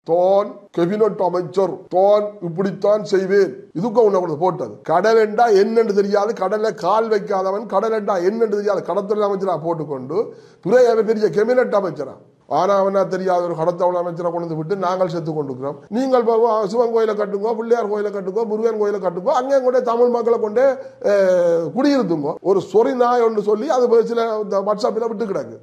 தான் கேபினட் அமைச்சர் தான் இப்படித்தான் செய்வேன். இதுக்கு உன்னை போட்டது. கடல் என்றா என்னென்று தெரியாது, கடல்ல கால் வைக்காதவன், கடல் என்றா என்னென்று தெரியாது கடற்தொழில் அமைச்சரா போட்டுக்கொண்டு பிறகு பெரிய கேபினட் அமைச்சரா. ஆனா அவனா தெரியாத ஒரு கடத்தொழில் அமைச்சரை கொண்டு விட்டு நாங்கள் செத்து கொண்டிருக்கிறோம். நீங்கள் சிவன் கோயிலை கட்டுங்கோ, பிள்ளையார் கோயிலை கட்டுங்கோ, முருகன் கோயிலை கட்டுங்கோ, அங்கே கூட தமிழ் மக்களை கொண்டு குடியிருத்துங்க. ஒரு சொறி நாய் ஒன்று சொல்லி அது சில வாட்ஸ்அப்ல விட்டு கிடக்கு.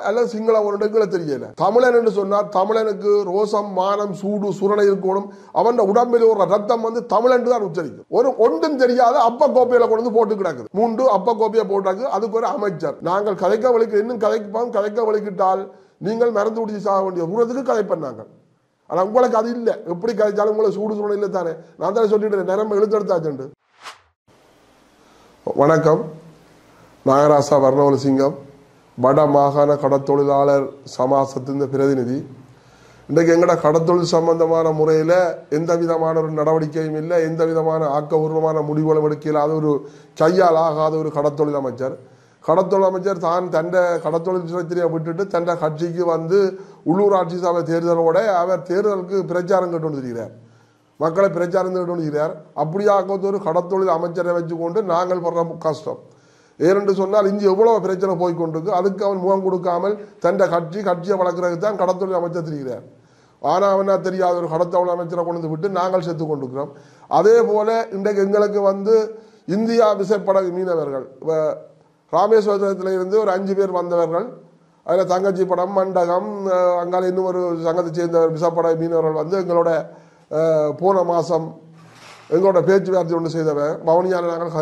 அல்ல சிங்கள ஒரு இடங்களை தெரியல. தமிழன் என்று சொன்னார், தமிழனுக்கு ரோசம் மானம் சூடு சுரணை இருக்கணும். அவன் உடம்பில் ஒரு ரத்தம் தமிழன் தான் உச்சரிக்கும். ஒரு ஒன்றும் தெரியாத அப்ப கோப்பையில கொண்டு போட்டு கிடக்குது. 3 அப்ப கோப்பையை போட்டாங்க. அதுக்கு ஒரு அமைச்சர். நாங்கள் கதைக்க வலிக்கு இன்னும் கதைக்க வலிக்கிட்டால் நீங்கள் மறந்து குடிச்சு சாக வேண்டிய தூரத்துக்கு கதை பண்ணாங்க. ஆனா உங்களுக்கு அது இல்லை. எப்படி கதைச்சாலும் உங்களை சூடு சூழல் இல்லை தானே. நான் தானே சொல்லிட்டு நிரம்ப எழுத்தெடுத்தாச்சு. வணக்கம். நாகராசா வர்ணவலசிங்கம், வட மாகாண கடத்தொழிலாளர் சமாசத்தின் பிரதிநிதி. இன்றைக்கு எங்கட கடத்தொழில் சம்பந்தமான முறையில் எந்த விதமான ஒரு நடவடிக்கையும் இல்லை, எந்த விதமான ஆக்கபூர்வமான முடிவுகளும் எடுக்கலாத ஒரு கையால் ஆகாத ஒரு கடத்தொழில் அமைச்சர். கடத்தொழில் அமைச்சர் தான் தண்ட கடத்தொழில் துறையை விட்டுட்டு தண்ட கட்சிக்கு உள்ளூராட்சி சபை தேர்தலோட அவர் தேர்தலுக்கு பிரச்சாரம் கேட்டு வந்துருக்கிறார். மக்களை பிரச்சாரம் கேட்டு வந்துருக்கிறார். அப்படியாக ஒரு கடத்தொழில் அமைச்சரை வச்சுக்கொண்டு நாங்கள் படுற கஷ்டம் ஏனென்று சொன்னால் இங்கே எவ்வளவு பிரச்சனை போய்கொண்டிருக்கு. அதுக்கு அவன் முகம் கொடுக்காமல் தண்ட கட்சியை வளர்க்கறதுக்கு தான் கடத்தொழில் அமைச்சர் தெரிகிறார். ஆனா அவனா தெரியாத ஒரு கடத்தொழில் அமைச்சரை கொண்டு விட்டு நாங்கள் செத்து கொண்டிருக்கிறோம். அதே போல இன்றைக்கு எங்களுக்கு இந்தியா விசைப்படகு மீனவர்கள் ராமேஸ்வரத்தில் இருந்து ஒரு 5 பேர் வந்தவர்கள், அதில் தங்கச்சி படம் மண்டகம் அங்கால இன்னும் ஒரு சங்கத்தை சேர்ந்தவர் விசைப்படகு மீனவர்கள் எங்களோட போன மாதம் எங்களோட பேச்சுவார்த்தை ஒன்று செய்தவர் பவனியால் நாங்கள்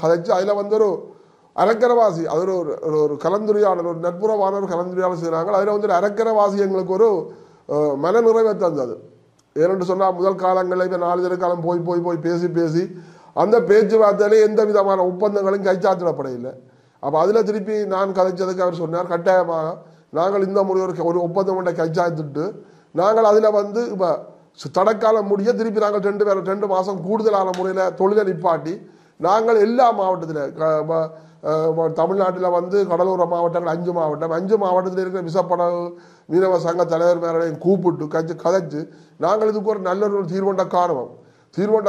கதைச்சு அதில் ஒரு அரக்கரவாசி, அது ஒரு கலந்துரையாடல், ஒரு நட்புறவான ஒரு கலந்துரையாடல் செய்கிறாங்க. அதில் ஒரு அரக்கரவாசி எங்களுக்கு ஒரு மன நிறைவை தந்தது. ஏனென்று சொன்னால் முதல் காலங்களில் இப்போ 4 தினக்காலம் போய் பேசி அந்த பேச்சுவார்த்தையிலே எந்த விதமான ஒப்பந்தங்களும் கைச்சாத்திடப்படையில்லை. அப்போ அதில் திருப்பி நான் கதைச்சதுக்கு அவர் சொன்னார், கட்டாயமாக நாங்கள் இந்த முறை ஒரு ஒப்பந்தம் ஒன்றை கைச்சாத்திட்டு நாங்கள் அதில் இப்போ தடக்காலம் முடிய திருப்பி நாங்கள் 2 மாதம் கூடுதலான முறையில் தொழிலை நிப்பாட்டி நாங்கள் எல்லா மாவட்டத்தில் தமிழ்நாட்டில் கடலோர மாவட்டங்கள் 5 மாவட்டம் 5 மாவட்டத்தில் இருக்கிற விசைப்படகு மீனவ சங்க தலைவர் மேலையும் கூப்பிட்டு கதைச்சு நாங்கள் இதுக்கு ஒரு நல்ல ஒரு தீர்வொண்ட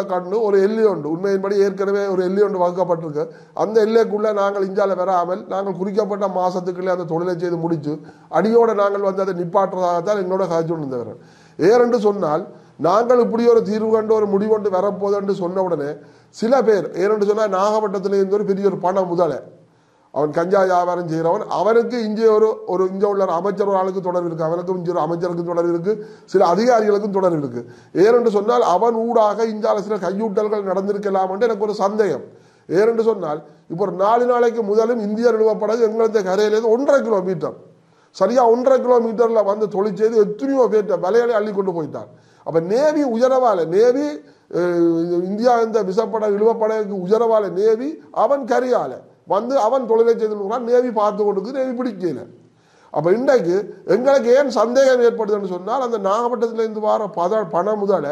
காட்டு ஒரு எல்லை உண்டு. உண்மையின்படி ஏற்கனவே ஒரு எல்லை ஒன்று வகுக்கப்பட்டிருக்கு. அந்த எல்லைக்குள்ள நாங்கள் இஞ்சால வராமல் நாங்கள் குறிக்கப்பட்ட மாசத்துக்குள்ளே அந்த தொழிலை செய்து முடிச்சு அடியோட நாங்கள் அதை நிப்பாட்டுறதாகத்தான் எங்களோட காய்ச்சி கொண்டு இருந்தவர். ஏனென்று சொன்னால் நாங்கள் இப்படி ஒரு தீர்வு கண்டு ஒரு முடிவொன்று வரப்போது என்று சொன்ன உடனே சில பேர் ஏனென்று சொன்னால் நாகப்பட்டினத்தில் இருந்து ஒரு பெரிய ஒரு பண முதலை அவன் கஞ்சா வியாபாரம் செய்கிறவன், அவனுக்கு இங்கே இங்கே உள்ள அமைச்சர் ஒரு ஆளுக்கு தொடர்பு இருக்கு, அவனுக்கும் இங்கே ஒரு அமைச்சருக்கும் தொடர்பு இருக்கு, சில அதிகாரிகளுக்கும் தொடர்பு இருக்கு. ஏனென்று சொன்னால் அவன் ஊடாக இந்தியாவில் சில கையூட்டல்கள் நடந்திருக்கலாம் என்று எனக்கு ஒரு சந்தேகம். ஏனென்று சொன்னால் இப்போ ஒரு 4 நாளைக்கு முதலும் இந்திய நிறுவப்படகு எங்களது கரையிலேருந்து 1.5 கிலோமீட்டர் சரியா 1.5 கிலோமீட்டர்ல தொழில் செய்து எத்தனையோ பேர்ட்ட வலையாளி அள்ளி கொண்டு போயிட்டான். அப்ப நேவி உயரவால நேவி இந்தியா இந்த விசைப்படகு இழுவப்படகுக்கு உயரவால நேவி அவன் கரையால அவன் தொழிலை செய்து நேவி பார்த்து கொண்டு நேவி பிடிக்கல. அப்ப இன்றைக்கு எங்களுக்கு ஏன் சந்தேகம் ஏற்படுதுன்னு சொன்னால் அந்த நாகப்பட்டினத்திலிருந்து வர பண முதல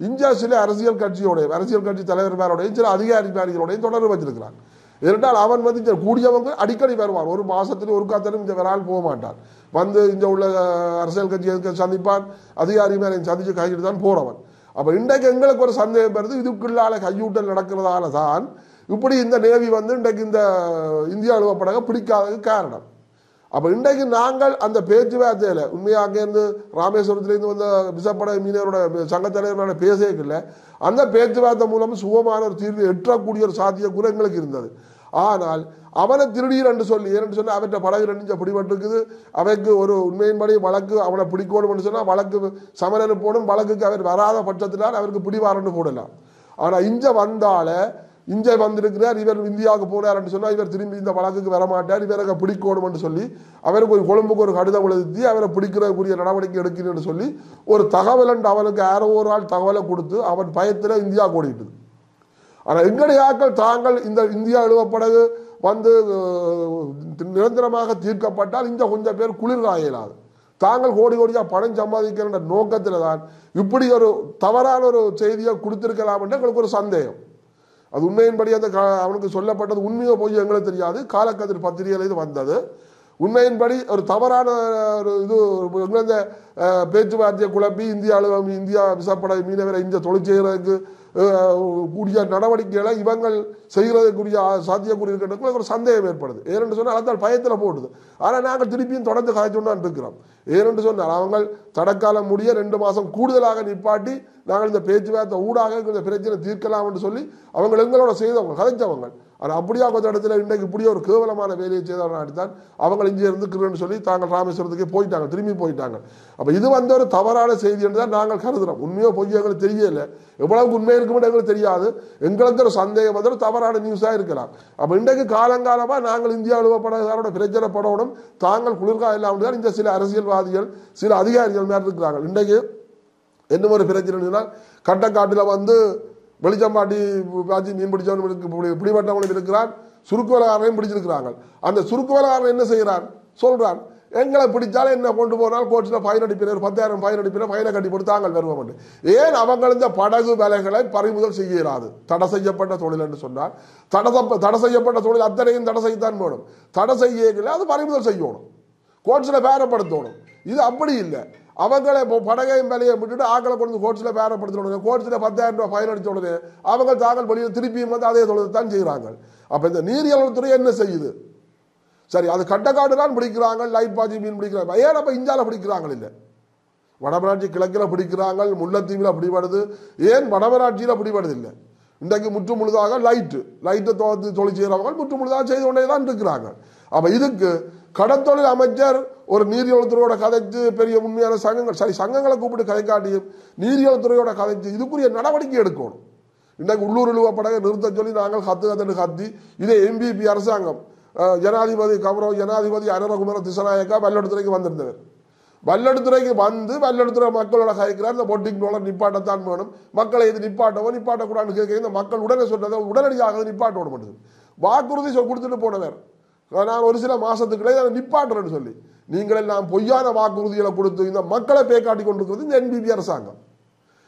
இந்தியா சில அரசியல் கட்சி தலைவர்களோடையும் சில அதிகாரிகளோடையும் தொடர்பு வச்சிருக்கிறான். இரண்டால் அவன் கூடியவங்க அடிக்கடி வருவான். ஒரு மாசத்துல ஒரு காத்தலும் இந்த வரால் போக மாட்டான். இங்க உள்ள அரசியல் கட்சியை சந்திப்பான், அதிகாரி மேலே சந்திச்சு கையிட்டு தான் போறவன். அப்ப இன்றைக்கு எங்களுக்கு ஒரு சந்தேகம் வருது, இதுக்குள்ளால கையூட்டல் நடக்கிறதால தான் இப்படி இந்த நேவி இன்றைக்கு இந்த இந்தியா அலுவப்படக பிடிக்காததுக்கு காரணம். அப்ப இன்றைக்கு நாங்கள் அந்த பேச்சுவார்த்தையில உண்மையாக அங்கேருந்து ராமேஸ்வரத்திலிருந்து வந்த விசைப்படகு மீனவரோட சங்க தலைவரோட பேசல அந்த பேச்சுவார்த்தை மூலம் சுகமான ஒரு தீர்வு எட்டக்கூடிய ஒரு சாத்தியக்கூறு எங்களுக்கு இருந்தது. ஆனால் அவனை திருடீர் என்று சொல்லி ஏன்னு சொன்னா அவற்றை படகு 2 பிடிபட்டிருக்குது, அவைக்கு ஒரு உண்மையின்படி வழக்கு அவனை பிடிக்கணும் சொன்னா வழக்கு சமரனு போடும், வழக்குக்கு அவர் வராத பட்சத்தினால் அவருக்கு பிடிவாரன்னு போடலாம். ஆனா இஞ்ச வந்திருக்கிறார், இவர் இந்தியாவுக்கு போனார் என்று சொன்னா இவர் திரும்பி இந்த வழக்குக்கு வரமாட்டார், இவரை பிடிக்கணும் என்று சொல்லி அவருக்கு ஒரு கொழும்புக்கு ஒரு கடிதம் எழுதி அவரை பிடிக்கிறக்கூடிய நடவடிக்கை எடுக்கணும்னு சொல்லி ஒரு தகவல் அவனுக்கு யாரோ ஒரு ஆள் தகவலை கொடுத்து அவன் பயத்துல இந்தியா கூடிட்டுது. ஆனா எங்களுடைய ஆட்கள் தாங்கள் இந்த இந்தியா இழுவப்படகு நிரந்தரமாக தீர்க்கப்பட்டால் இந்த கொஞ்சம் பேர் குளிர்காய இயலாது. தாங்கள் கோடியா பணம் சம்பாதிக்கிற நோக்கத்தில் தான் இப்படி ஒரு தவறான ஒரு செய்தியை கொடுத்திருக்கலாம் என்று எங்களுக்கு ஒரு சந்தேகம். அது உண்மையின்படி அந்த அவனுக்கு சொல்லப்பட்டது உண்மையோ போய் எங்களுக்கு தெரியாது. காலக்கதிர் பத்திரிகையில் இது வந்தது. உண்மையின்படி ஒரு தவறான ஒரு இது இந்த பேச்சுவார்த்தையை குழப்பி இந்தியா விசப்படை மீனவரை இந்த தொழில் செய்கிறதுக்கு கூடிய நடவடிக்கைகளை இவங்கள் செய்கிறதுக்குரிய சாத்தியக்கூறிய இருக்கிறதுக்கு ஒரு சந்தேகம் ஏற்படுது. ஏனென்று சொன்னால் அதால் பயத்தில் போடுது. ஆனால் நாங்கள் திருப்பியும் தொடர்ந்து காய்ச்சொண்டான் இருக்கிறோம். ஏனென்று சொன்னால் அவங்க தடக்காலம் முடிய 2 மாதம் கூடுதலாக நிப்பாட்டி நாங்கள் இந்த பேச்சுவார்த்தை ஊடாக இந்த பிரச்சனை தீர்க்கலாம் என்று சொல்லி அவங்க எங்களோட செய்தவங்க கதைச்சவங்க. ஆனால் அப்படியா கொஞ்சம் இடத்துல இன்றைக்கு இப்படியே ஒரு கேவலமான வேலையை செய்தவனாடித்தான் அவங்க இங்கே இருந்துக்கிறேன்னு சொல்லி தாங்கள் ராமேஸ்வரத்துக்கே போயிட்டாங்க, திரும்பி போயிட்டாங்க. அப்போ இது ஒரு தவறான செய்தி என்று தான் நாங்கள் கருதுகிறோம். உண்மையோ பொய்யோ எங்களுக்கு தெரியல, எவ்வளவுக்கு உண்மை இருக்குமென்று எங்களுக்கு தெரியாது. எங்களுக்கு ஒரு சந்தேகம் ஒரு தவறான நியூஸாக இருக்கலாம். அப்போ இன்றைக்கு காலங்காலமாக நாங்கள் இந்தியா அலுவலப்படாத பிரச்சனை படணும் தாங்கள் குளிர்காலம் இல்லாமல் தான் இந்த சில அரசியல்வாதிகள் சில அதிகாரிகள் மேலே இருக்கிறாங்க. இன்றைக்கு என்ன ஒரு பிரச்சனை கட்டக்காட்டில் வெளிச்சம்பாட்டி பாச்சி மீன் பிடிச்சவனுக்கு பிடிபட்டவனும் இருக்கிறான், சுருக்கு வலகாரனையும் பிடிச்சிருக்கிறாங்க. அந்த சுருக்கு வலகாரன் என்ன செய்கிறான் சொல்றான், எங்களை பிடிச்சாலும் என்ன கொண்டு போனால் கோர்ட்ஸில் ஃபைன் அடிப்பினர் 10,000 ஃபைன் அடிப்பினர் ஃபைனை கட்டி போட்டு தாங்கள் வருவோம். ஏன் அவங்க இந்த படகு வேலைகளை பறிமுதல் செய்ய இயலாது? தடை செய்யப்பட்ட தொழில் என்று சொன்னால் தடை செய்யப்பட்ட தொழில் அத்தனையும் தடை செய்யத்தான் வேணும். தடை செய்ய அது பறிமுதல் செய்யணும், கோர்ட்ஸில் பேரப்படுத்தணும். இது அப்படி இல்லை. அவங்களை படகையும் வேலையை விட்டுட்டு ஆக்களை கொண்டு கோர்ட்ஸில் பேரப்படுத்தணும். கோர்ட்ஸில் 10,000 ரூபாய் ஃபைன் அடித்த உடனே அவங்க தாக்கல் வெளியில் திருப்பியும் அதே தொழில் தான் செய்கிறாங்க. அப்போ இந்த நீரியல் துறை என்ன செய்யுது? சரி, அது கட்டக்காடு தான் பிடிக்கிறாங்க, லைட் பாஜி மீன் பிடிக்கிறாங்க. ஏன் அப்போ இந்தியாவில் பிடிக்கிறாங்க? இல்லை, வடமராட்சி கிழக்கில் பிடிக்கிறாங்க, முல்லைத்தீவில் பிடிபடுது. ஏன் வடமராட்சியில் பிடிபடுது இல்லை? இன்றைக்கு முற்று முழுதாக லைட்டை தொழில் செய்கிறவங்க முற்று முழுதாக செய்து கொண்டே தான் இருக்கிறாங்க. அப்போ இதுக்கு கடத்தொழில் அமைச்சர் ஒரு நீரியல்துறையோட கதைச்சு பெரிய உண்மையான சங்கங்கள் சரி சங்கங்களை கூப்பிட்டு கதை காட்டியும் நீரியல்துறையோட கதைச்சு இதுக்குரிய நடவடிக்கை எடுக்கணும். இன்றைக்கு உள்ளூர் இழுவப்படகை நிறுத்த சொல்லி நாங்கள் கத்தி இதே எம்பிபி அரசாங்கம் ஜனாதிபதி கௌரவ ஜனாதிபதி அனுரகுமார திசநாயக்கா வல்லெடுத்துறைக்கு வந்திருந்தவர். வல்லெடுத்துறைக்கு வல்லெடுத்துறை மக்களோட கதைக்கிறார். இந்த பொட்டிங் டோலர் நிப்பாட்டத்தான் வேணும், மக்களை இது நிப்பாட்டக்கூடாதுன்னு கேட்க இந்த மக்கள் உடனே சொன்னதை உடனடியாக நிப்பாட்ட விட மாட்டேது. வாக்குறுதி கொடுத்துட்டு போனவர் நான் ஒரு சில மாசத்துக்குள்ளே அதை நிப்பாட்டுறேன்னு சொல்லி நீங்களெல்லாம் பொய்யான வாக்குறுதிகளை கொடுத்து இந்த மக்களை பேக்காட்டி கொண்டிருக்கிறது இந்த என்பிபி அரசாங்கம்.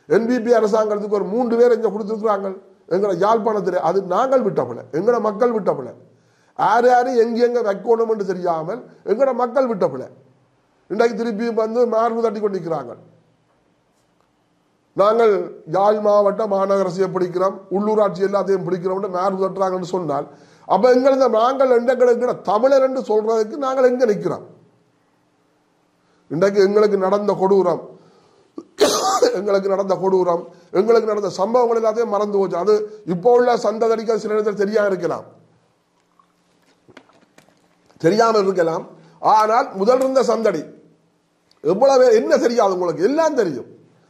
என்பிபி அரசாங்கத்துக்கு ஒரு 3 பேர் இங்கே கொடுத்துருக்குறாங்க எங்களை யாழ்ப்பாணத்தில். அது நாங்கள் விட்டப்பல, எங்களோட மக்கள் விட்டப்பல. யாரு எங்கெங்க வைக்கணும் என்று தெரியாமல் எங்களோட மக்கள் விட்டப்பல. இன்றைக்கு திருப்பி மார்பு தட்டி கொண்டிருக்கிறாங்க. நாங்கள் யாழ் மாவட்ட மாநகரசையை பிடிக்கிறோம், உள்ளூராட்சி எல்லாத்தையும் பிடிக்கிறோம் மார்பு தட்டுறாங்கன்னு சொன்னால் அப்ப எங்களுக்கு நாங்கள் எங்களுக்கு தமிழர் என்று சொல்றதுக்கு நாங்கள் எங்க நிற்கிறோம்? இன்றைக்கு எங்களுக்கு நடந்த கொடூரம் எங்களுக்கு நடந்த சம்பவங்கள் எல்லாத்தையும் மறந்து போச்சு. அது இப்போ உள்ள சந்ததிக்கு சில நேரத்தில் தெரியாமல் இருக்கலாம். ஆனால் முதல் இருந்த சந்தடி எவ்வளவு என்ன தெரியாது உங்களுக்கு எல்லாம் தெரியும்.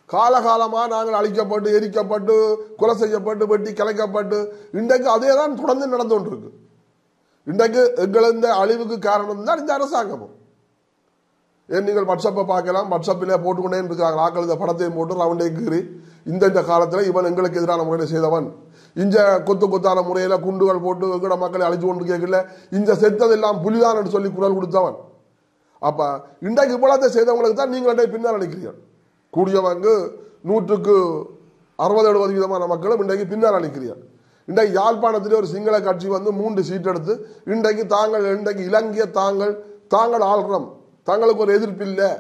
காலகாலமாக நாங்கள் அழிக்கப்பட்டு எரிக்கப்பட்டு கொலை செய்யப்பட்டு வெட்டி கலைக்கப்பட்டு இன்றைக்கு அதே தான் தொடர்ந்து நடந்து கொண்டிருக்கு. இன்றைக்கு எங்களது அழிவுக்கு காரணம் தான் இந்த அரசாங்கமும். ஏன் நீங்கள் வாட்ஸ்அப்பை பார்க்கலாம், வாட்ஸ்அப்பில் போட்டுக்கொண்டே இருக்கிறாங்க ஆக்கள் இந்த படத்தையும் போட்டு ரவுண்டே கீறி இந்த காலத்தில் இவன் எங்களுக்கு எதிரான முறையில் செய்தவன், இந்த கொத்தான முறையில் குண்டுகள் போட்டு எங்கட மக்களை அழிச்சு கொண்டு கேட்கல, இந்த செத்ததெல்லாம் புலிதான் என்று சொல்லி குரல் கொடுத்தவன். அப்ப இன்றைக்கு இவ்வளத்தை செய்தவங்களுக்கு தான் நீங்கள் பின்னால் அளிக்கிறீர்கள். கூடியவங்க 100க்கு 60-70% மக்களும் இன்றைக்கு பின்னால் அளிக்கிறீர்கள். இன்றைக்கு யாழ்ப்பாணத்திலே ஒரு சிங்கள கட்சி 3 சீட் எடுத்து இன்றைக்கு இலங்கையை தாங்கள் ஆள்றோம், தங்களுக்கு ஒரு எதிர்ப்பு இல்லை,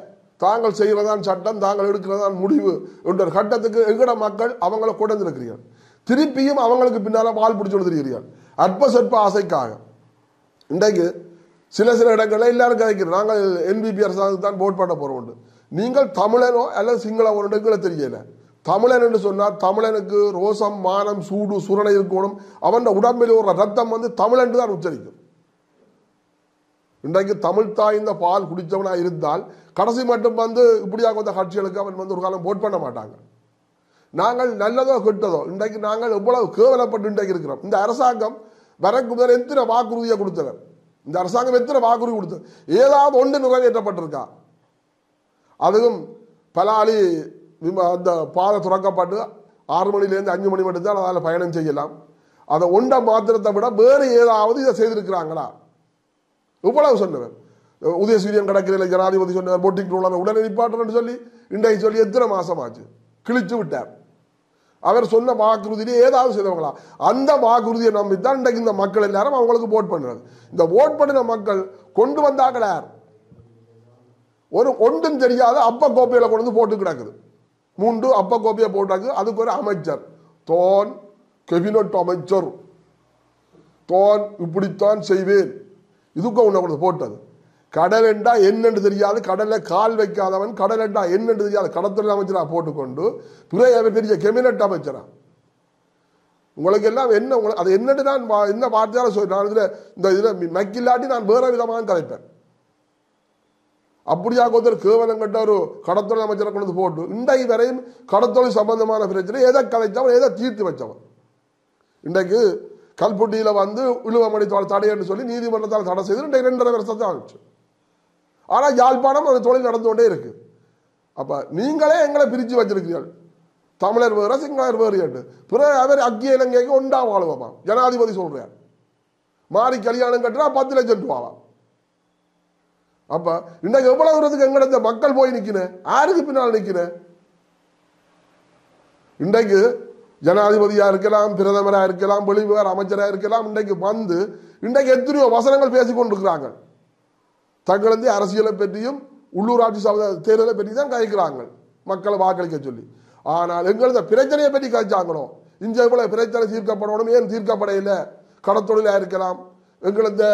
தாங்கள் செய்கிறதான் சட்டம், தாங்கள் எடுக்கிறதான் முடிவு என்ற கட்டத்துக்கு எங்கட மக்கள் அவங்களை கொண்டிருக்கிறீர்கள். திருப்பியும் அவங்களுக்கு பின்னால வால் பிடிச்சு கொடுத்துருக்கிறீர்கள் அற்ப சொற்ப ஆசைக்காக. இன்றைக்கு சில இடங்களில் எல்லாரும் கதைக்கிறோம் நாங்கள் என்பிபி அரசாங்கத்துக்கு தான் போட் பண்ண போறோம். நீங்கள் தமிழனோ அல்லது சிங்கள ஒன்றுகளை தெரியல. தமிழன் என்று சொன்னால் தமிழனுக்கு ரோசம் மானம் சூடு சுரணை இருக்கணும். அவன் உடம்பில் ஒரு ரத்தம் தமிழ் என்று தான் உச்சரிக்கும். இன்றைக்கு தமிழ் தாய்ந்த பால் குடித்தவனா இருந்தால் கடைசி மட்டும் இப்படியாக வந்த கட்சிகளுக்கு அவன் ஒரு காலம் போட் பண்ண மாட்டாங்க. நாங்கள் நல்லதோ கெட்டதோ இன்றைக்கு நாங்கள் எவ்வளவு கேவலப்பட்டு இன்றைக்கு இருக்கிறோம். இந்த அரசாங்கம் வரக்கு முதல் எத்தனை வாக்குறுதியை கொடுத்தவர், இந்த அரசாங்கம் எத்தனை வாக்குறுதி கொடுத்தது, ஏதாவது ஒன்று நிறைவேற்றப்பட்டிருக்கா? அதுவும் பலாலி அந்த பாதை துறக்கப்பட்டு 6 மணிலேருந்து 5 மணி மட்டும் தான் அதில் பயணம் செய்யலாம். அதை ஒன்றை மாத்திரத்தை விட வேறு ஏதாவது இதை செய்திருக்கிறாங்களா? இவ்வளவு சொன்னவர். உதயசூரியன் கடற்கரையில் ஜனாதிபதி சொன்னவர் போட்டிங் உடனே நிப்பாட்டுறேன்னு சொல்லி இன்றைக்கு சொல்லி எத்தனை மாசம் ஆச்சு, கிழிச்சு விட்டார். அவர் சொன்ன வாக்குறுதியிலே ஏதாவது செய்தவங்களா? அந்த வாக்குறுதியை நம்பித்தான் இன்றைக்கு இந்த மக்கள் எல்லாரும் அவங்களுக்கு ஓட் பண்ணுறது. இந்த ஓட் பண்ணின மக்கள் கொண்டு வந்தாங்கள ஒரு ஒன்றும் தெரியாத அப்ப கோப்பையில கொண்டு வந்து போட்டு கிடக்குது. 3 அப்ப கோப்பையை போட்டாக்கு. அதுக்கு ஒரு அமைச்சர் தோன் கெபினட் அமைச்சர் தோன் இப்படித்தான் செய்வேன். இதுக்கு உன்னை கொண்டு போட்டது. கடல் என்றா என்னென்று தெரியாது, கடல்ல கால் வைக்காதவன் கடல் என்றா என்னென்று தெரியாது கடற்தொழில் அமைச்சரா போட்டுக்கொண்டு பெரிய கெபினட் அமைச்சரா. உங்களுக்கு எல்லாம் என்ன அது என்னன்னு நான் என்ன வார்த்தையால சொல்றேன். இந்த இதுல மக்கில்லாட்டி நான் வேற விதமாக கதைப்பேன். அப்படியாக ஒருத்தர் கேவலம் கட்ட ஒரு கடற்தொழில் அமைச்சரை கொண்டு போட்டு இன்றைக்கு வரையும் கடற்தொழில் சம்பந்தமான பிரச்சனை எதை கலைச்சவன் எதை தீர்த்து வச்சவன். இன்றைக்கு கல்புட்டியில வந்து இழுவமணி தடை என்று சொல்லி நீதிமன்றத்தால் தடை செய்து இன்றைக்கு 2.5 வருஷத்தை ஆச்சு. ஆனா யாழ்ப்பாணம் அந்த தொழில் நடந்து கொண்டே இருக்கு. அப்ப நீங்களே எங்களை பிரிச்சு வச்சிருக்கிறீர்கள். தமிழர் வேற சிங்களர் வேறு என்று பிறகு அவர் அக்கிய இலங்கைக்கு ஒன்றா வாழுவாமா ஜனாதிபதி சொல்றார். மாறி கல்யாணம் கட்டுறா 10 லட்சம் ரூபாவா. அப்ப இன்றைக்கு எவ்வளவு தூரத்துக்கு எங்கிட்ட மக்கள் போய் நிக்கிறேன், யாருக்கு பின்னால் நிக்கிறேன்? இன்றைக்கு ஜனாதிபதியா இருக்கலாம், பிரதமரா இருக்கலாம், வெளிவிவகார அமைச்சரா இருக்கலாம். இன்றைக்கு வந்து இன்றைக்கு எத்தனையோ வசனங்கள் பேசிக் கொண்டிருக்கிறாங்க. தங்களது அரசியலை பற்றியும் உள்ளூராட்சி சபை தேர்தலை பற்றி தான் கழிக்கிறாங்க மக்களை வாக்களிக்க சொல்லி. ஆனால் எங்களது பிரச்சனையை பற்றி கழிச்சாங்களோ இங்க இவ்வளவு பிரச்சனை தீர்க்கப்படணும், ஏன் தீர்க்கப்படையில? கடத்தொழிலா இருக்கலாம், எங்களது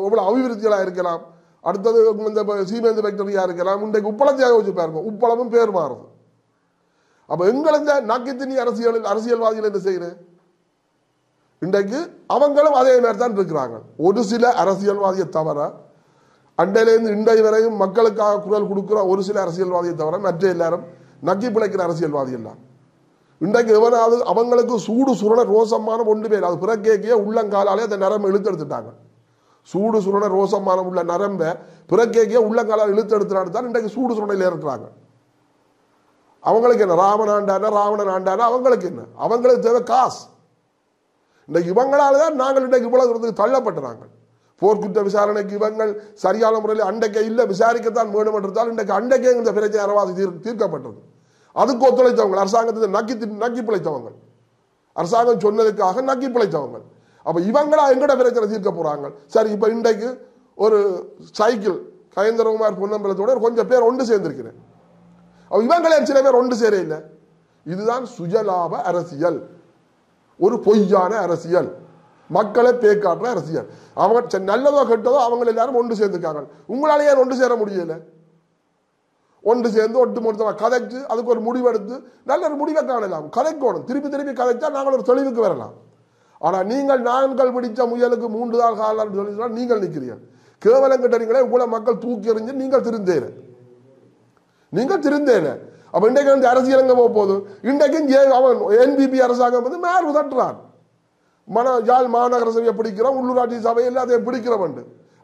எவ்வளவு அபிவிருத்திகளா இருக்கலாம், அடுத்தது இந்த சீமெந்து ஃபேக்டரியா இருக்கலாம். இன்றைக்கு உப்பளத்தையாக வச்சு பாருங்க, உப்பளமும் பேர் மாறுது. அப்ப எங்களது நக்கித்தினி அரசியல்வாதிகள் என்ன செய்யறேன்? இன்றைக்கு அவங்களும் அதே மாதிரி தான் இருக்கிறாங்க. ஒரு சில அரசியல்வாதியை தவிர அண்டையிலிருந்து இன்றைய வரையும் மக்களுக்காக குரல் கொடுக்கிற ஒரு சில அரசியல்வாதியை தவிர மற்ற எல்லாரும் நக்கி பிழைக்கிற அரசியல்வாதி எல்லாம். இன்றைக்கு எவனாவது அவங்களுக்கு சூடு சுரண ரோசமான ஒன்று பேர் அது பிறக்கேக்கிய உள்ளங்காலாலே அந்த நரம்பை இழுத்தெடுத்துட்டாங்க. சூடு சுரண ரோசமான உள்ள நரம்பை பிறக்கேக்கிய உள்ளங்காலால் இழுத்தெடுத்துனான்னு தான் இன்றைக்கு சூடு சுரணையில் இருக்கிறாங்க. அவங்களுக்கு என்ன ராவணன் ஆண்டானா அவங்களுக்கு என்ன? அவங்களுக்கு தேவை காசு. இன்றைக்கு இவங்களால தான் நாங்கள் இன்றைக்கு இவ்வளவு தூரத்துக்கு தள்ளப்பட்டுறாங்க. போர்க்குற்ற விசாரணைக்கு இவங்கள் சரியான முறையில் அண்டைக்கே இல்லை, விசாரிக்கத்தான் வேணும் என்றால் இன்றைக்கு அண்டைக்கே இந்த பிரச்சனை அறவாசி தீர்க்கப்பட்டது. அதுக்கு ஒத்துழைத்தவங்க அரசாங்கத்தை நக்கி பிழைத்தவங்க, அரசாங்கம் சொன்னதுக்காக நக்கி பிழைத்தவங்க. அப்ப இவங்களா எங்கட பிரச்சனை தீர்க்க போறாங்க. சரி, இப்ப இன்றைக்கு ஒரு சைக்கிள் கயந்திரகுமார் பொன்னம்பலத்தோட கொஞ்சம் பேர் ஒன்று சேர்ந்திருக்கிறேன். இவங்களே சில பேர் ஒன்று சேர இல்லை. இதுதான் சுயலாப அரசியல், ஒரு பொய்யான அரசியல், மக்களை பேக்காட்டுற அரசியல். அவங்க நல்லதோ கெட்டதோ அவங்க எல்லாரும் ஒன்று சேர்ந்துருக்காங்க. உங்களால ஏன் ஒன்று சேர முடியல? ஒன்று சேர்ந்து ஒட்டுமொத்தமாக கதைச்சு அதுக்கு ஒரு முடிவெடுத்து நல்ல ஒரு முடிவை காணலாம். கதைக்கணும், திருப்பி திருப்பி கதைச்சா நாங்கள் ஒரு தெளிவுக்கு வரலாம். ஆனா நாங்கள் பிடிச்ச முயலுக்கு 3 நாள் காலம் சொல்லி நீங்கள் நிற்கிறீர்கள். கேவலம் கட்டுறீங்களே, உங்களை மக்கள் தூக்கி எறிஞ்சு நீங்கள் திருந்தேன. அப்ப இன்றைக்கு வந்து அரசியல் எங்க போக போகுது? இன்றைக்கு அவன் என்பிபி அரசாங்கம் வந்து மேல் உதட்டுறான். யாழ் மாநகர சபையை பிடிக்கிறோம், உள்ளூராட்சி சபை எல்லாத்தையும் பிடிக்கிறோம்.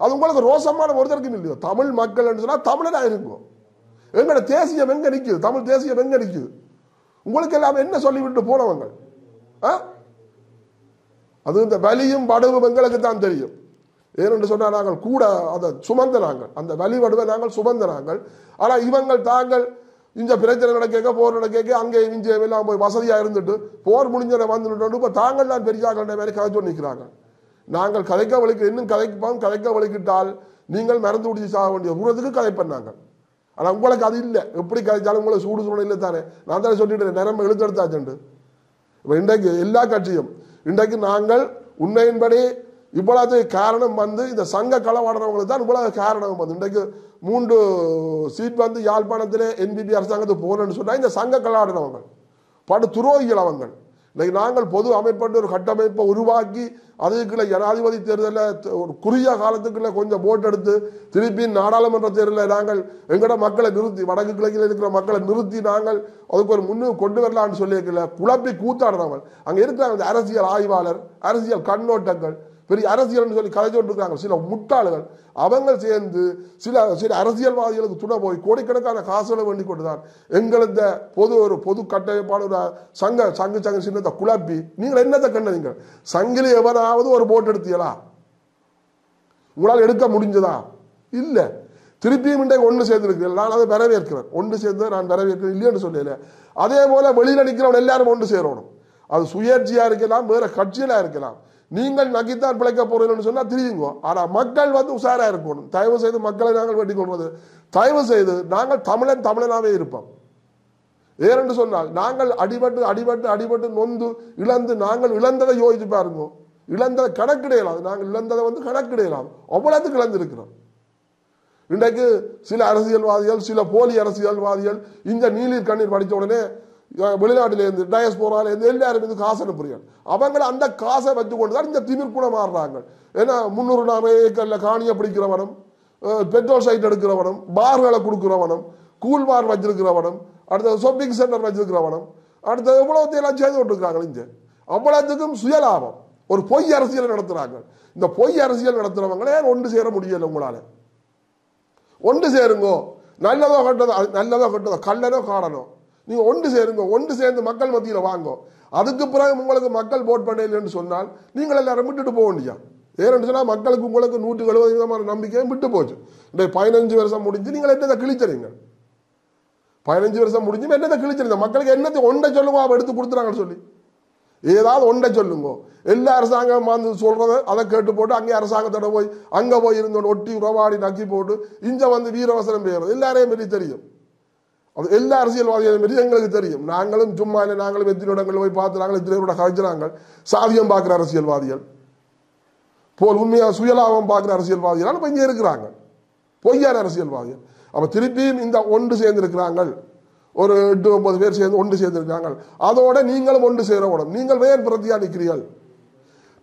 அது உங்களுக்கு ரோசமான ஒருத்தருக்கும் இல்லையோ? தமிழ் மக்கள் சொன்னா தமிழனா இருக்கும். எங்களோட தேசியம் எங்க நிற்குது? தமிழ் தேசியம் எங்க நிற்குது? உங்களுக்கு எல்லாம் என்ன சொல்லிவிட்டு போனவங்க? அது இந்த வலியும் வடுவும் எங்களுக்கு தான் தெரியும். ஏனென்று சொன்னால் நாங்கள் கூட அதை சுமந்த நாங்கள், அந்த வலி வடுவை நாங்கள் சுமந்த நாங்கள். ஆனா இவங்கள் தாங்கள் இந்த பிரச்சனை நடக்க போர் நடக்க அங்கே இங்கே எல்லாம் போய் வசதியா இருந்துட்டு போர் முடிஞ்சதை வந்துட்டு இப்ப தாங்கள் தான் பெரியார்கள் மாதிரி கதைச்சு நிற்கிறாங்க. நாங்கள் கதைக்க வலிக்க இன்னும் கதைக்க வலிக்கிட்டால் நீங்கள் மறந்து பிடிச்சி சாக வேண்டிய தூரத்துக்கு கதை பண்ணாங்க. ஆனா உங்களுக்கு அது இல்லை. எப்படி கதைச்சாலும் உங்களை சூடு சூழல் இல்லை தானே. நான் தானே சொல்லிட்டு நிரம்ப இழுத்தெடுத்தாச்சு. இப்ப இன்றைக்கு எல்லா கட்சியும் இன்றைக்கு நாங்கள் உண்மையின்படி இவ்வளவு காரணம் வந்து இந்த சங்க களவாடுறவங்களுக்கு தான் இவ்வளவு காரணம் வந்து இன்றைக்கு 3 சீட் வந்து யாழ்ப்பாணத்திலே என்பிபி அரசாங்கத்துக்கு போகணும்னு சொன்னா இந்த சங்க களவாடுறவங்க படு துரோகிகள் அவங்க. இன்னைக்கு நாங்கள் பொது அமைப்பட்டு ஒரு கட்டமைப்பை உருவாக்கி அதுக்குள்ள ஜனாதிபதி தேர்தலில் ஒரு குறுகிய காலத்துக்குள்ள கொஞ்சம் போட் எடுத்து திருப்பி நாடாளுமன்ற தேர்தலில் நாங்கள் எங்கட மக்களை நிறுத்தி வடக்கு கிழக்கில் இருக்கிற மக்களை நிறுத்தி நாங்கள் அதுக்கு ஒரு முன்னு கொண்டு வரலான்னு சொல்லியிருக்கல குழப்பி கூத்தாடுறவங்க அங்க இருக்கிற அரசியல் ஆய்வாளர், அரசியல் கண்ணோட்டங்கள், பெரிய அரசியல் சொல்லி கதை சொல்லிருக்காங்க சில முட்டாள்கள். அவங்க சேர்ந்து சில அரசியல்வாதிகளுக்கு துணை போய் கோடிக்கணக்கான காசுகளை வேண்டி கொண்டுதான் எங்களது பொது கட்டமைப்பான ஒரு சங்கு சின்னத்தை குழப்பி நீங்கள் என்னத்தை கண்டீங்க? சங்கிலி எவனாவது ஒரு போட் எடுத்தீங்களா? உங்களால் எடுக்க முடிஞ்சதா? இல்ல. திருப்பியும் இன்றைக்கு ஒன்று சேர்ந்திருக்கிறேன். நான் அதை வரவேற்கிறேன். ஒன்று சேர்ந்து நான் வரவேற்கிறேன் இல்லைன்னு சொல்லல. அதே போல வெளியில் நிற்கிறவன் எல்லாரும் ஒன்று சேரணும். அது சுயேட்சையா இருக்கலாம், வேற கட்சியில இருக்கலாம். நீங்கள் நகித்தான் பிழைக்க போறீங்கன்னு சொன்னா திரியுங்கோ. ஆனா மக்கள் உஷாரா இருக்கணும். தயவு செய்து மக்களை நாங்கள் வெட்டிக் கொள்வது, தயவு செய்து நாங்கள் தமிழனாவே இருப்போம். ஏனென்று சொன்னால் நாங்கள் அடிபட்டு அடிபட்டு அடிபட்டு நொந்து இழந்து நாங்கள் இழந்ததை யோசிச்சு பாருங்க. இழந்ததை கணக்கிடையலாம். நாங்கள் இழந்ததை கணக்கிடையலாம். அவ்வளவுக்கு இழந்திருக்கிறோம். இன்றைக்கு சில அரசியல்வாதிகள், சில போலி அரசியல்வாதிகள் இந்த நீலீர் கண்ணீர் படித்த உடனே வெளிநாட்டிலேருந்து டயஸ்போரால இருந்து எல்லாரும் இது காசு அனுப்புறீங்க. அவங்க அந்த காசை வச்சு கொண்டுதான் இந்த திமிர் கூட மாறுறாங்க. ஏன்னா 300 ஏக்கர்ல காணியை பிடிக்கிறவனும், பெட்ரோல் சைட் எடுக்கிறவனும், பார்களை கொடுக்கிறவனும், கூல் பார் வச்சிருக்கிறவனும், அடுத்தது ஷாப்பிங் சென்டர் வச்சிருக்கிறவனும், அடுத்தது எவ்வளவு செய்து கொண்டிருக்கிறாங்க. இங்க அவ்வளவுக்கும் சுயலாபம் ஒரு பொய் அரசியல் நடத்துறாங்க. இந்த பொய் அரசியல் நடத்துறவங்களே ஒன்று சேர முடியல. உங்களால ஒன்று சேருங்கோ. நல்லதோ கட்டதோ கல்லனோ காடனோ நீங்க ஒன்று சேருங்க. ஒன்று சேர்ந்து மக்கள் மத்தியில் வாங்கோ. அதுக்கு பிறகு உங்களுக்கு மக்கள் போட் பண்ணலன்னு சொன்னால் நீங்கள் எல்லாரும் விட்டுட்டு போக வேண்டியா. ஏன்னு சொன்னா மக்களுக்கு உங்களுக்கு 170% நம்பிக்கையும் விட்டு போச்சு. இந்த 15 வருஷம் முடிஞ்சு நீங்கள் என்னதை கிழிச்சறீங்க. 15 வருஷம் முடிஞ்சு என்னதை கிழிச்சறீங்க. மக்களுக்கு என்னத்தை ஒன்றை சொல்லுங்க, அவ எடுத்து கொடுத்துறாங்கன்னு சொல்லி ஏதாவது ஒன்றை சொல்லுங்க. எல்லா அரசாங்கம் வந்து சொல்றத அதை கேட்டு போட்டு அங்கே அரசாங்கத்தோட போய் அங்க போய் இருந்தோட ஒட்டி உறவாடி நக்கி போட்டு இங்க வந்து வீரவசனம் பெய்யறது எல்லாரையும் பற்றி தெரியும். அது எல்லா அரசியல்வாதிகளையும் பற்றி எங்களுக்கு தெரியும். நாங்களும் சும்மா இல்லை, நாங்களும் எத்தனை இடங்கள் போய் பார்த்து நாங்கள் எத்தனை கழிச்சுறாங்க. சாதியம் பார்க்குற அரசியல்வாதிகள் போல் உண்மையாக சுயலாபம் பார்க்குற அரசியல்வாதிகள் இப்போ இங்கே இருக்கிறாங்க. பொய்யான அரசியல்வாதிகள். அப்போ திருப்பியும் இந்த ஒன்று சேர்ந்திருக்கிறாங்க. ஒரு 8-9 பேர் சேர்ந்து ஒன்று சேர்ந்திருக்காங்க. அதோட நீங்களும் ஒன்று சேரணும். நீங்கள் வேறு பிரத்தியா நிற்கிறீர்கள்.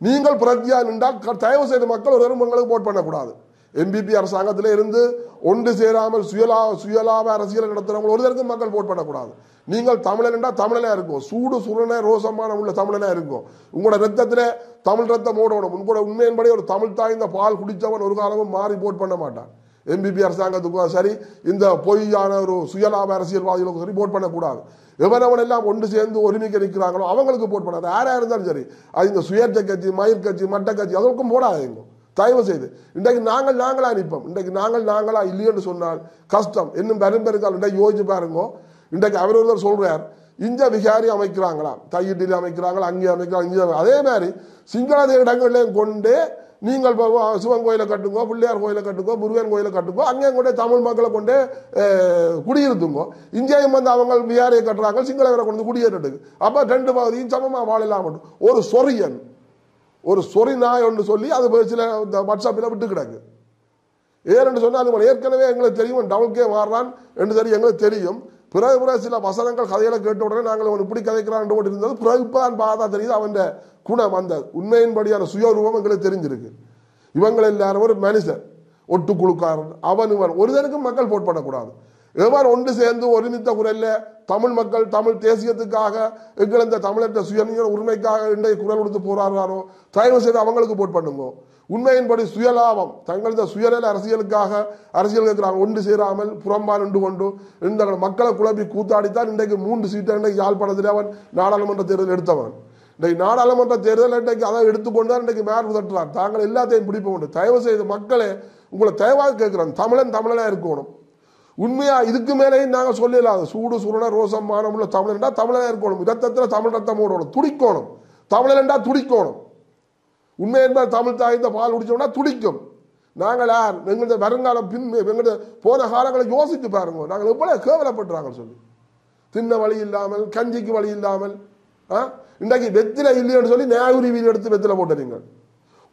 நீங்கள் பிரத்தியா நின்றால் தயவு செய்த மக்கள் ஒரு உங்களுக்கு போட் பண்ணக்கூடாது. எம்பிபி அரசாங்கத்திலே இருந்து ஒன்று சேராமல் சுயலாப அரசியல் நடத்துறவங்க ஒருத்தருக்கும் மக்கள் போட் பண்ணக்கூடாது. நீங்கள் தமிழன் என்றால் தமிழனா இருக்கும். சூடு சுரண ரோசமான உள்ள தமிழனா இருக்கும். உங்களோட ரத்தத்துல தமிழ் ரத்தம் ஓடணும். உங்களோட உண்மையின்படி ஒரு தமிழ் தாய்ந்த பால் குடிச்சவன் ஒரு காலமும் மாறி போட் பண்ண மாட்டான். எம்பிபி அரசாங்கத்துக்கும் சரி, இந்த பொய்யான ஒரு சுயலாப அரசியல்வாதிகளுக்கும் சரி போட் பண்ணக்கூடாது. எவனவன் எல்லாம் ஒன்று சேர்ந்து ஒருமிக்க நிற்கிறாங்களோ அவங்களுக்கு போட் பண்ணாது. யாரா இருந்தாலும் சரி, அது இந்த சுயேட்சை கட்சி, மயிர் கட்சி, மட்ட கட்சி அதற்கும் போடாதீங்க தயவு செய்து. இன்றைக்கு நாங்களா நிற்போம். இன்றைக்கு நாங்களா இல்லைன்னு சொன்னால் கஷ்டம். இன்னும் பெரும்பெருக்கால் இன்றைக்கு யோசிச்சு பாருங்க. இன்றைக்கு அவர் ஒருவர் சொல்றார், இஞ்ச விகாரி அமைக்கிறாங்களா, தையிட்டில் அமைக்கிறாங்களா, அங்கே அமைக்கிறாங்க, இங்கே. அதே மாதிரி சிங்கள இடங்களையும் கொண்டு நீங்கள் சிவன் கோயிலை கட்டுங்கோ, பிள்ளையார் கோயிலை கட்டுங்கோ, முருகன் கோயிலை கட்டுங்கோ, அங்கே கொண்டே தமிழ் மக்களை கொண்டே குடியிருத்துங்கோ. இங்கேயும் வந்து அவங்க விகாரியை கட்டுறாங்க, சிங்களவரை கொண்டு குடியேறதுக்கு. அப்போ 2 பகுதியும் சமமாக வாழலாம். ஒரு சொரியன், ஒரு சொறி நாய் ஒன்று சொல்லி அது சில வாட்ஸ்அப்பில் விட்டு கிடக்கு. ஏன்னு சொன்னால் அது ஏற்கனவே எங்களுக்கு தெரியும், டவுன்கே மாறுறான் என்று சரி எங்களுக்கு தெரியும். பிறகு சில வசனங்கள் கதைகளை கேட்ட உடனே நாங்கள் அவன் இப்படி கதைக்கிறான் இருந்தது. பிறகு இப்போ தான் பார்த்தா தெரியுது அவன் குணம், அந்த உண்மையின்படியான சுயரூபம் எங்களுக்கு தெரிஞ்சிருக்கு. இவங்க எல்லாரும் ஒரு மனுஷன், ஒட்டு குழுக்காரன், அவன் இவன் ஒருதனுக்கும் மக்கள் போட் பண்ணக்கூடாது. எவர் ஒன்று சேர்ந்து ஒருமித்த குரல்ல தமிழ் மக்கள் தமிழ் தேசியத்துக்காக எங்கள் இந்த தமிழற்ற சுயநீர உரிமைக்காக இன்றைய குரல் கொடுத்து போராடுறாரோ தயவு செய்து அவங்களுக்கு போட் பண்ணுங்க. உண்மையின்படி சுயலாபம் தங்களது சுயநல அரசியலுக்காக அரசியல் கேட்கிறாங்க. ஒன்று சேராமல் புறம்பால் நின்று கொண்டு இந்த மக்களை குழப்பி கூத்தாடித்தான் இன்றைக்கு 3 சீட்டை இன்றைக்கு யாழ்ப்பாணத்தில் அவன் நாடாளுமன்ற தேர்தல் எடுத்தவன். இன்றைக்கு நாடாளுமன்ற தேர்தல் இன்றைக்கு அதை எடுத்துக்கொண்டு தான் இன்றைக்கு மேற்கு தட்டுறான். தாங்கள் எல்லாத்தையும் பிடிப்ப உண்டு. தயவு செய்து மக்களே உங்களை தயவாக கேட்கிறான், தமிழனா இருக்கணும். உண்மையா இதுக்கு மேலேயும் நாங்கள் சொல்லலாது. சூடு சுரண ரோசம் மானம் உள்ள தமிழன்டா தமிழனா இருக்கணும். ரத்தத்தில் தமிழ் ரத்தம் ஓடணும், துடிக்கணும். தமிழன்டா துடிக்கணும். உண்மை என்பது தமிழ் தாய்ந்த பால் குடிச்சோம்னா துடிக்கும். நாங்கள் யார் எங்களது வருங்காலம் எங்களது போன காலங்களை யோசித்து பாருங்க. நாங்கள் எவ்வளவு கேவலப்படுறாங்க சொல்லி. தின்ன வழி இல்லாமல், கஞ்சிக்கு வழி இல்லாமல், இன்றைக்கு வெத்தில இல்லைன்னு சொல்லி நேகுரி வீடு எடுத்து வெத்தில போட்டுறீங்க.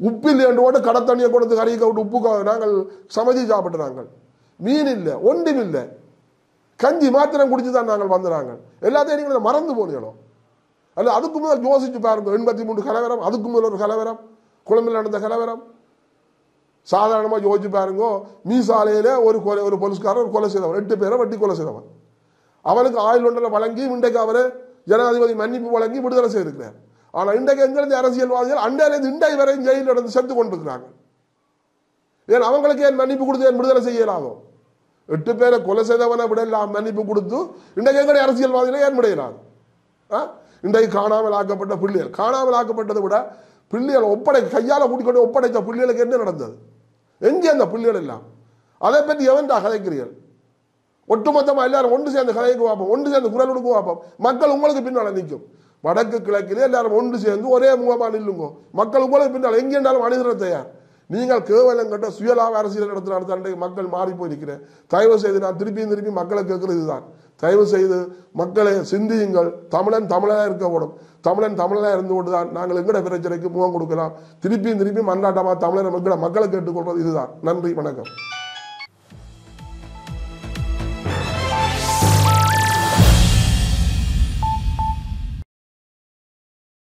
உப்பு இல்லைன்னு போட்டு கடை தண்ணியை கொடுத்து கறிக்க விட்டு உப்பு நாங்கள் சமைச்சு சாப்பிட்டுறாங்க. மீன் இல்லை, ஒன்றும் இல்லை, கஞ்சி மாத்திரம் குடிச்சுதான் நாங்கள் வந்துறாங்க. எல்லாத்தையும் நீங்கள் மறந்து போனீங்களோ அல்ல. அதுக்கு முதல் யோசிச்சு பாருங்க. 83 கலவரம், அதுக்கு முதல் ஒரு கலவரம், குழம்பில் நடந்த கலவரம். சாதாரணமாக யோசிச்சு பாருங்க. மீசாலையில ஒரு போலீஸ்காரர் ஒரு கொலை செய்தவன், 8 பேரை வெட்டி கொலை செய்தவன். அவனுக்கு ஆயுள் ஒன்றை வழங்கி இன்றைக்கு அவரை ஜனாதிபதி மன்னிப்பு வழங்கி விடுதலை செய்திருக்கிறார். ஆனால் இன்றைக்கு எங்கிருந்து அரசியல்வாதிகள் அண்டையிலிருந்து இண்டை வரையும் ஜெயிலில் இருந்து செத்து கொண்டிருக்கிறாங்க. ஏன் அவங்களுக்கு ஏன் மன்னிப்பு கொடுத்து ஏன் விடுதலை செய்யலாதோ? 8 பேரை கொலை செய்தவனை விடலாம் மன்னிப்பு கொடுத்து இன்றைக்கு எங்களுடைய அரசியல்வாதிகளை ஏன் விடையலாது? இன்றைக்கு காணாமல் ஆக்கப்பட்ட பிள்ளைகள், காணாமல் ஆக்கப்பட்டதை விட பிள்ளைகள் கையால் கூட்டிக்கொண்டு ஒப்படைத்த பிள்ளைகளுக்கு என்ன நடந்தது? எங்கே அந்த பிள்ளைகள் எல்லாம்? அதை பற்றி எவன்டா கதைக்கிறீர்கள்? ஒட்டுமொத்தமா எல்லாரும் ஒன்று சேர்ந்து கதைக்கு பார்ப்போம், ஒன்று சேர்ந்து குரல் கொடுக்க பார்ப்போம். மக்கள் உங்களுக்கு பின்னால் நிற்கும். வடக்கு கிழக்கிலே எல்லாரும் ஒன்று சேர்ந்து ஒரே முகமா நில்லுங்க. மக்கள் உங்களுக்கு பின்னால் எங்கே இருந்தாலும் அணிதிர தயார். நீங்கள் கேவலம் கட்ட சுயலாப அரசியல் நடத்தின மக்கள் மாறி போயிருக்கிறேன். தயவு செய்து நான் திருப்பி மக்களை கேட்கிறது இதுதான். தயவு செய்து மக்களை சிந்தியுங்கள். தமிழன் தமிழனா இருக்க போடும். தமிழன் தமிழனா இருந்து கொண்டுதான் நாங்கள் எங்கட பிரச்சனைக்கு முகம் கொடுக்கலாம். திருப்பி மன்னாட்டமா தமிழர் மக்களை கேட்டுக்கொள்வது இதுதான். நன்றி, வணக்கம்.